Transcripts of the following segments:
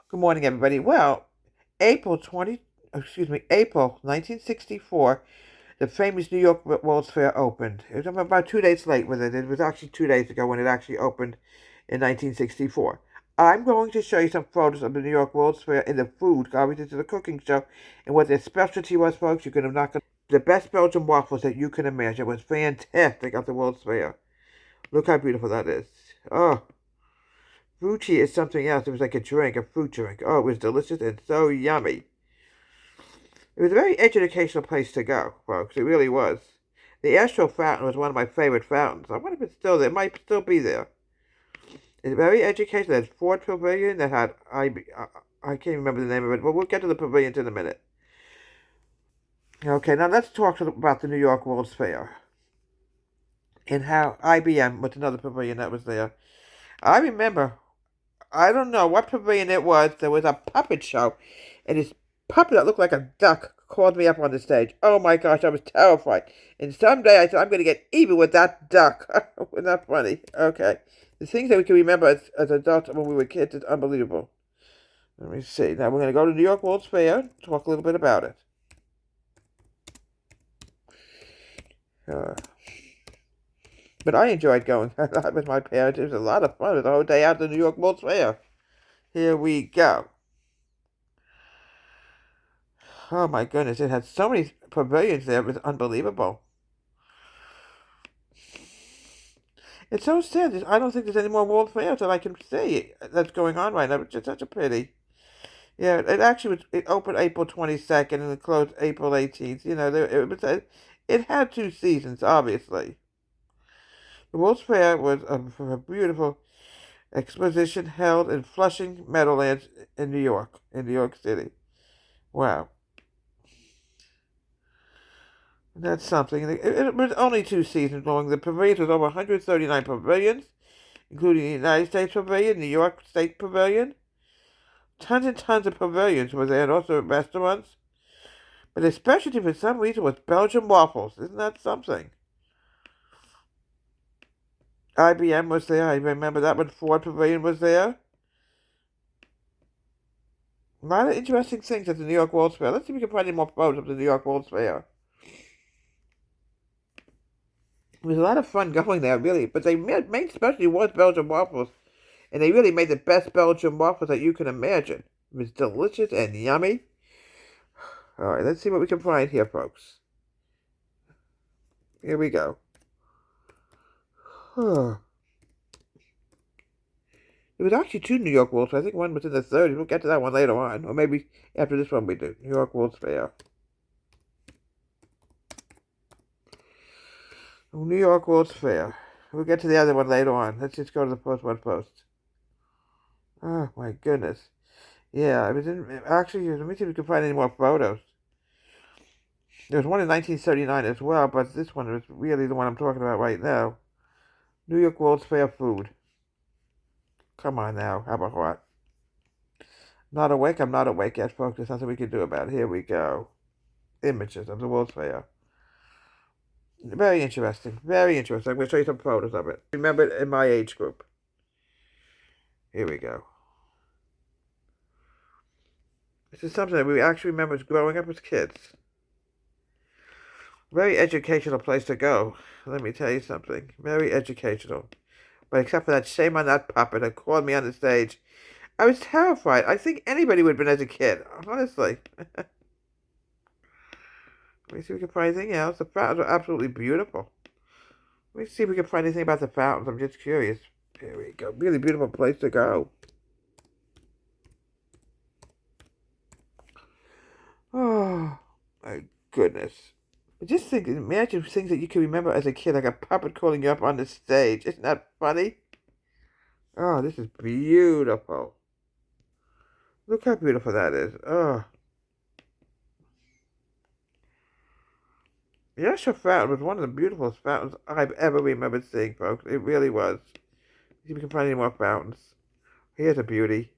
Good morning, everybody. Well, April 1964, the famous New York World's Fair opened. I'm about 2 days late with it. It was actually 2 days ago when it actually opened in 1964. I'm going to show you some photos of the New York World's Fair and the food, obviously, to the cooking show, and what their specialty was, folks. You're gonna not gonna the best Belgian waffles that you can imagine. It was fantastic at the World's Fair. Look how beautiful that is. Oh, fruity is something else. It was like a drink, a fruit drink. Oh, it was delicious and so yummy. It was a very educational place to go, folks. It really was. The Astro Fountain was one of my favorite fountains. I wonder if it's still there. It might still be there. It's very educational. There's Ford Pavilion that had I can't remember the name of it, but we'll get to the pavilions in a minute. Okay, now let's talk about the New York World's Fair and how IBM was another pavilion that was there. I remember, I don't know what pavilion it was. There was a puppet show, and this puppet that looked like a duck called me up on the stage. Oh my gosh, I was terrified. And someday I said, I'm going to get even with that duck. Wasn't that funny? Okay. The things that we can remember as adults when we were kids is unbelievable. Let me see. Now we're going to go to New York World's Fair, talk a little bit about it. Uh, but I enjoyed going with my parents. It was a lot of fun. It was a whole day out at the New York World's Fair. Here we go. Oh my goodness, it had so many pavilions there. It was unbelievable. It's so sad. I don't think there's any more World Fairs that I can see that's going on right now. It's just such a pity. Yeah, it actually was. It opened April 22nd and it closed April 18th. You know, it had 2 seasons, obviously. The World's Fair was a beautiful exposition held in Flushing Meadowlands in New York City. Wow. That's something. It was only 2 seasons long. The pavilions was over 139 pavilions, including the United States Pavilion, New York State Pavilion. Tons and tons of pavilions were there, and also restaurants. But their specialty, for some reason, was Belgian waffles. Isn't that something? IBM was there. I remember that when Ford Pavilion was there. A lot of interesting things at the New York World's Fair. Let's see if we can find any more photos of the New York World's Fair. It was a lot of fun going there, really. But their main specialty was Belgian waffles. And they really made the best Belgian waffles that you can imagine. It was delicious and yummy. All right, let's see what we can find here, folks. Here we go. There was actually 2 New York World's Fair. I think one was in the 30s. We'll get to that one later on. Or maybe after this one we do. New York World's Fair. New York World's Fair. We'll get to the other one later on. Let's just go to the first one first. Oh, my goodness. Yeah, I was in... Actually, let me see if we can find any more photos. There was one in 1939 as well, but this one is really the one I'm talking about right now. New York World's Fair food. Come on now, how about what? Not awake? I'm not awake yet, folks. There's nothing we can do about it. Here we go. Images of the World's Fair. Very interesting. Very interesting. I'm going to show you some photos of it. Remember it in my age group. Here we go. This is something that we actually remember growing up as kids. Very educational place to go. Let me tell you something. Very educational. But except for that shame on that puppet that called me on the stage, I was terrified. I think anybody would have been as a kid, honestly. Let me see if we can find anything else. The fountains are absolutely beautiful. Let me see if we can find anything about the fountains. I'm just curious. Here we go. Really beautiful place to go. Oh, my goodness. Just think, imagine things that you can remember as a kid, like a puppet calling you up on the stage. Isn't that funny? Oh, this is beautiful. Look how beautiful that is. Oh. The Yasha Fountain was one of the beautifulest fountains I've ever remembered seeing, folks. It really was. See if we can find any more fountains. Here's a beauty.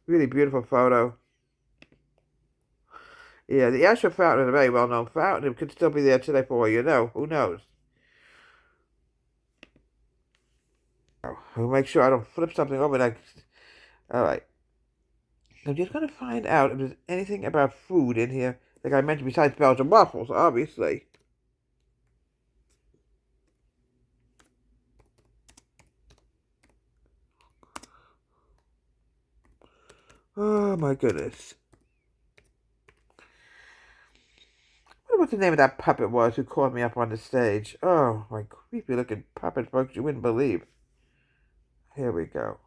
Really beautiful photo. Yeah, the Yasha Fountain is a very well-known fountain. It could still be there today for all you know. Who knows? I'll make sure I don't flip something over. Alright. I'm just going to find out if there's anything about food in here, like I mentioned, besides Belgian waffles, obviously. Oh, my goodness. I wonder what the name of that puppet was who called me up on the stage. Oh, my creepy-looking puppet, folks, you wouldn't believe. Here we go.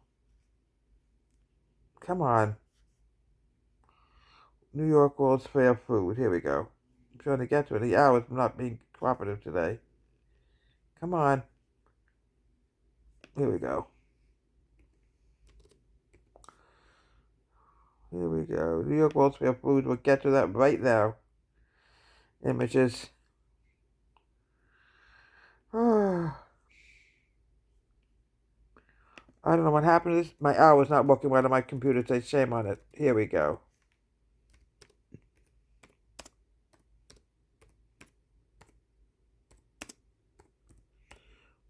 Come on. New York World's Fair food. Here we go. I'm trying to get to it. The hours I'm not being cooperative today. Come on. Here we go. Here we go. New York World's Fair food. We'll get to that right now. Images. I don't know what happened to this. My hour's not working right on my computer. Say shame on it. Here we go.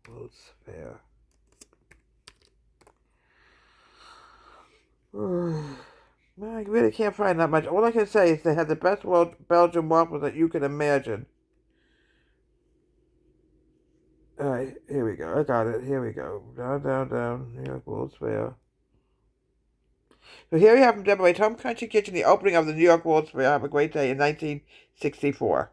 World's Fair. I really can't find that much. All I can say is they had the best Belgian waffles that you can imagine. Alright, here we go. I got it. Here we go. Down, down, down. New York World's Fair. So here we have from WH Home Country Kitchen, the opening of the New York World's Fair. Have a great day in 1964.